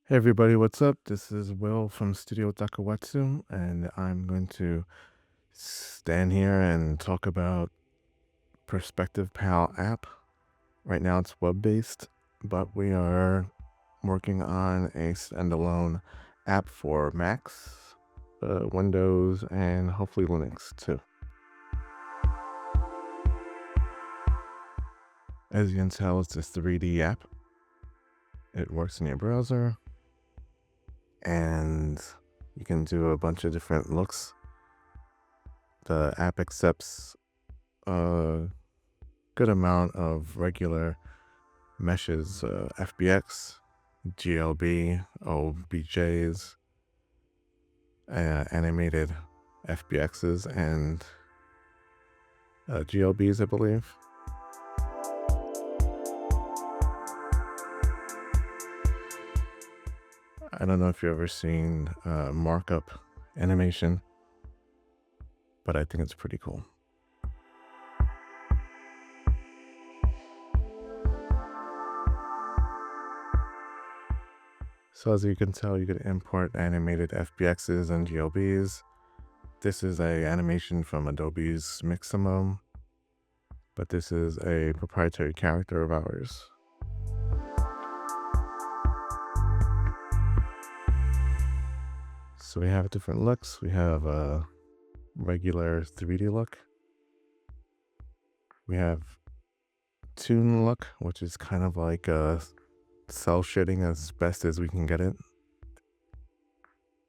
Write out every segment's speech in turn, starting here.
Hey everybody, what's up? This is Will from Studio Takawatsu, and I'm going to stand here and talk about Perspective Pal app. Right now it's web-based, but we are working on a standalone app for Macs, Windows, and hopefully Linux too. As you can tell, it's a 3D app. It works in your browser, and you can do a bunch of different looks. The app accepts a good amount of regular meshes, FBX, GLB, OBJs, animated FBXs, and GLBs, I believe. I don't know if you've ever seen markup animation, but I think it's pretty cool. So as you can tell, you can import animated FBXs and GLBs. This is a animation from Adobe's Mixamo, but this is a proprietary character of ours. So we have different looks. We have a regular 3D look. We have toon look, which is kind of like a cell shading as best as we can get it.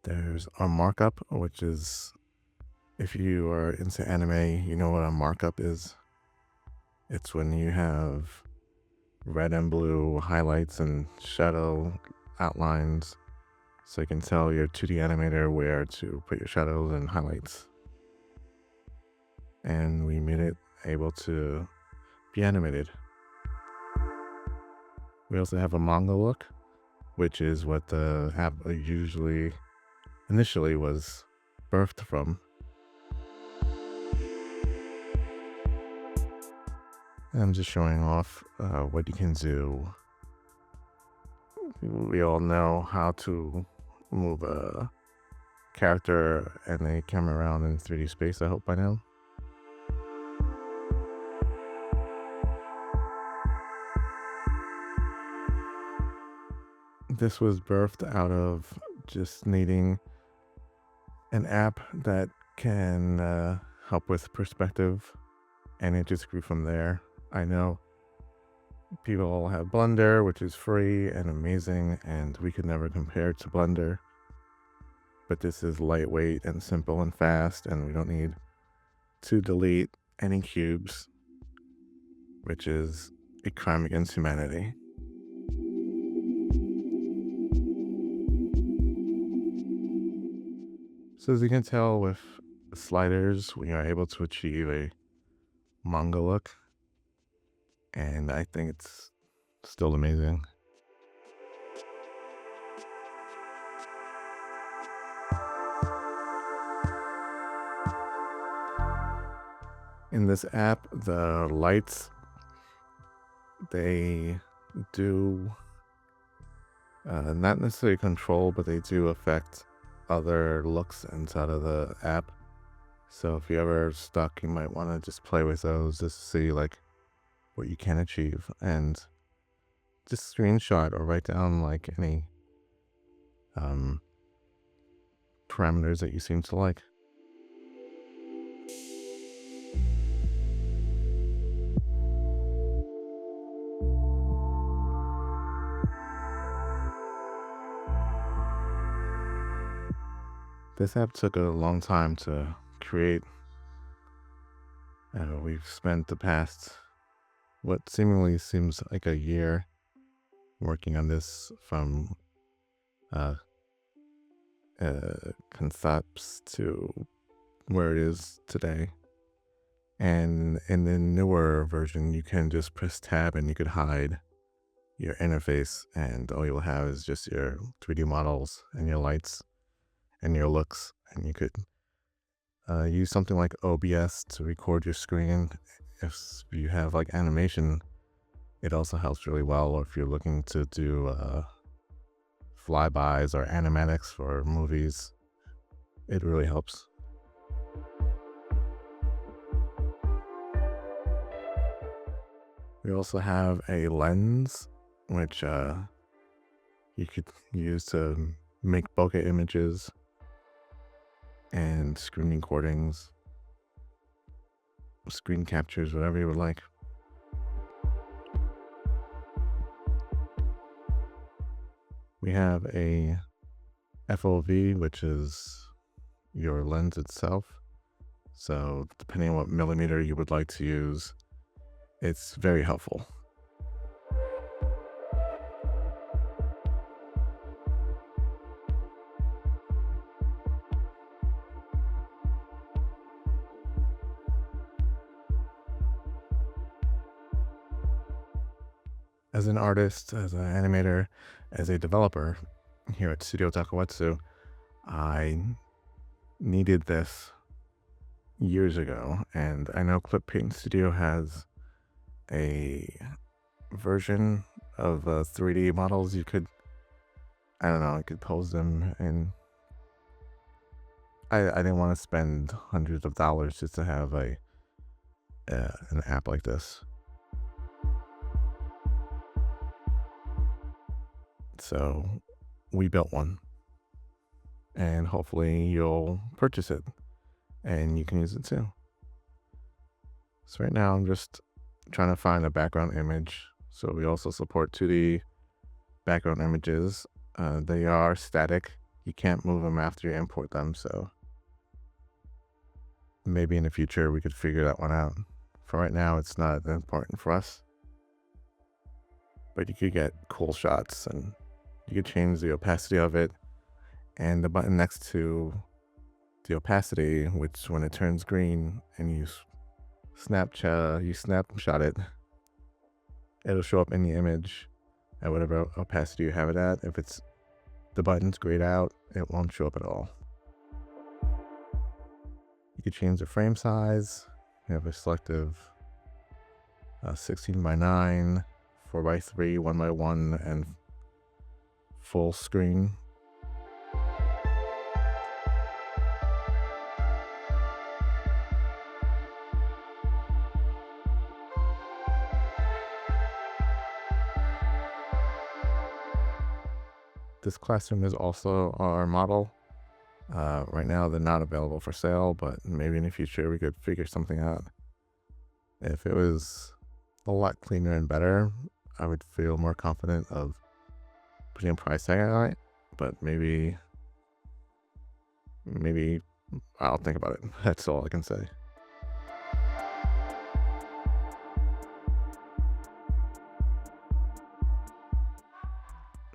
There's a markup, which is, if you are into anime, you know what a markup is. It's when you have red and blue highlights and shadow outlines, so you can tell your 2D animator where to put your shadows and highlights. And we made it able to be animated. We also have a manga look, which is what the app initially was birthed from. And I'm just showing off what you can do. We all know how to move a character and a camera around in 3D space, I hope by now. This was birthed out of just needing an app that can help with perspective, and it just grew from there. I know people have Blender, which is free and amazing, and we could never compare to Blender. But this is lightweight and simple and fast, and we don't need to delete any cubes, which is a crime against humanity. So as you can tell with sliders, we are able to achieve a manga look, and I think it's still amazing. In this app, the lights, they do not necessarily control, but they do affect other looks inside of the app. So if you're ever stuck, you might want to just play with those just to see like what you can achieve, and just screenshot or write down like any parameters that you seem to like. This app took a long time to create. We've spent the past, what seemingly seems like a year, working on this from concepts to where it is today. And in the newer version, you can just press tab and you could hide your interface, and all you'll have is just your 3D models and your lights and your looks. And you could use something like OBS to record your screen. If you have like animation, it also helps really well. Or if you're looking to do flybys or animatics for movies. It really helps. We also have a lens, which you could use to make bokeh images and screen recordings, screen captures, whatever you would like. We have a FOV, which is your lens itself. So depending on what millimeter you would like to use, it's very helpful. As an artist, as an animator, as a developer here at Studio Takawatsu, I needed this years ago, and I know Clip Paint Studio has a version of 3D models. You could, I don't know, I could pose them, and I didn't want to spend hundreds of dollars just to have an app like this. So we built one, and hopefully you'll purchase it and you can use it too. So right now I'm just trying to find a background image. So we also support 2D background images. They are static. You can't move them after you import them. So maybe in the future we could figure that one out. For right now, it's not that important for us. But you could get cool shots, and you could change the opacity of it. And the button next to the opacity, which when it turns green and you snapshot it, it'll show up in the image at whatever opacity you have it at. If it's the button's grayed out, it won't show up at all. You can change the frame size. You have a selective 16:9, 4:3, 1:1, and full screen. This classroom is also our model. Right now, they're not available for sale, but maybe in the future we could figure something out. If it was a lot cleaner and better, I would feel more confident of putting a price tag on it, but maybe I'll think about it. That's all I can say.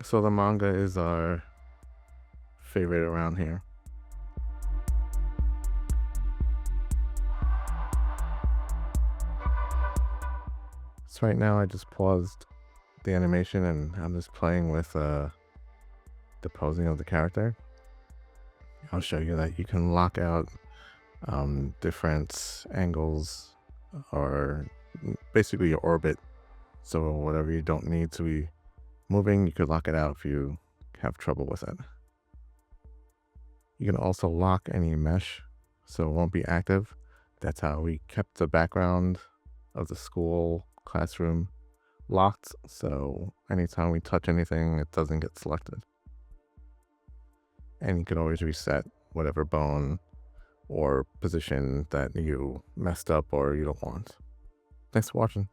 So the manga is our favorite around here. So right now I just paused the animation and I'm just playing with the posing of the character. I'll show you that you can lock out different angles, or basically your orbit. So whatever you don't need to be moving, you could lock it out if you have trouble with it. You can also lock any mesh so it won't be active. That's how we kept the background of the school classroom locked, so anytime we touch anything, it doesn't get selected. And you can always reset whatever bone or position that you messed up or you don't want. Thanks for watching.